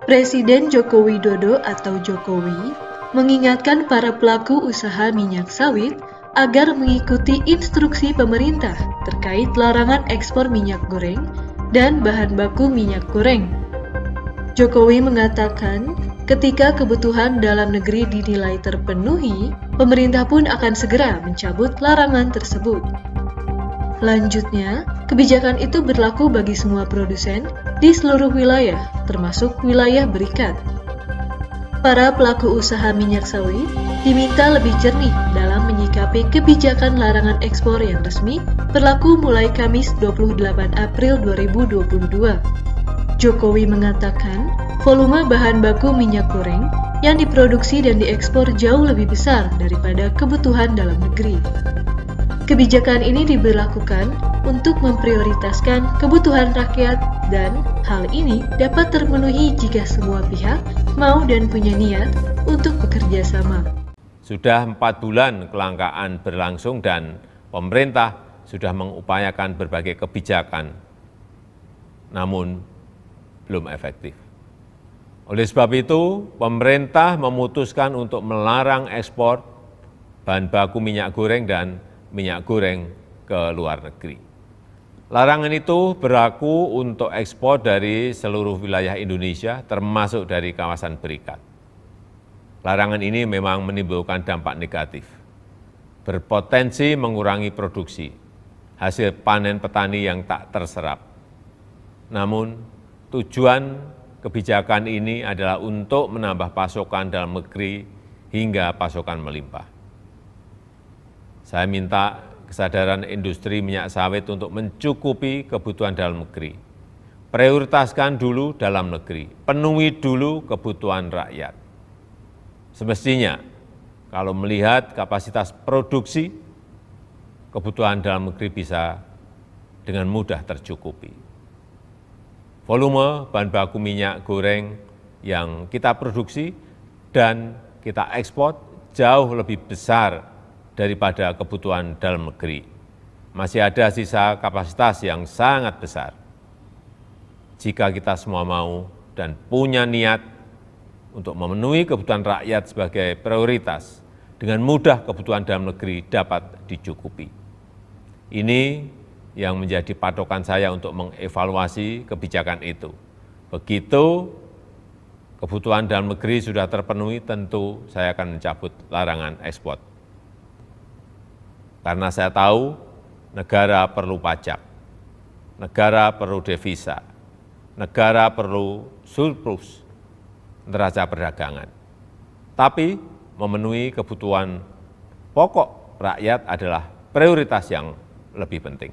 Presiden Joko Widodo atau Jokowi mengingatkan para pelaku usaha minyak sawit agar mengikuti instruksi pemerintah terkait larangan ekspor minyak goreng dan bahan baku minyak goreng. Jokowi mengatakan, ketika kebutuhan dalam negeri dinilai terpenuhi, pemerintah pun akan segera mencabut larangan tersebut. Selanjutnya, kebijakan itu berlaku bagi semua produsen di seluruh wilayah, termasuk wilayah berikat. Para pelaku usaha minyak sawit diminta lebih jernih dalam menyikapi kebijakan larangan ekspor yang resmi berlaku mulai Kamis 28 April 2022. Jokowi mengatakan, volume bahan baku minyak goreng yang diproduksi dan diekspor jauh lebih besar daripada kebutuhan dalam negeri. Kebijakan ini diberlakukan untuk memprioritaskan kebutuhan rakyat dan hal ini dapat terpenuhi jika semua pihak mau dan punya niat untuk bekerja sama. Sudah 4 bulan kelangkaan berlangsung dan pemerintah sudah mengupayakan berbagai kebijakan, namun belum efektif. Oleh sebab itu, pemerintah memutuskan untuk melarang ekspor bahan baku minyak goreng dan minyak goreng ke luar negeri. Larangan itu berlaku untuk ekspor dari seluruh wilayah Indonesia, termasuk dari kawasan berikat. Larangan ini memang menimbulkan dampak negatif, berpotensi mengurangi produksi, hasil panen petani yang tak terserap. Namun, tujuan kebijakan ini adalah untuk menambah pasokan dalam negeri hingga pasokan melimpah. Saya minta kesadaran industri minyak sawit untuk mencukupi kebutuhan dalam negeri. Prioritaskan dulu dalam negeri, penuhi dulu kebutuhan rakyat. Semestinya, kalau melihat kapasitas produksi, kebutuhan dalam negeri bisa dengan mudah tercukupi. Volume bahan baku minyak goreng yang kita produksi dan kita ekspor jauh lebih besar daripada kebutuhan dalam negeri. Masih ada sisa kapasitas yang sangat besar. Jika kita semua mau dan punya niat untuk memenuhi kebutuhan rakyat sebagai prioritas, dengan mudah kebutuhan dalam negeri dapat dicukupi. Ini yang menjadi patokan saya untuk mengevaluasi kebijakan itu. Begitu kebutuhan dalam negeri sudah terpenuhi, tentu saya akan mencabut larangan ekspor. Karena saya tahu negara perlu pajak, negara perlu devisa, negara perlu surplus neraca perdagangan. Tapi memenuhi kebutuhan pokok rakyat adalah prioritas yang lebih penting.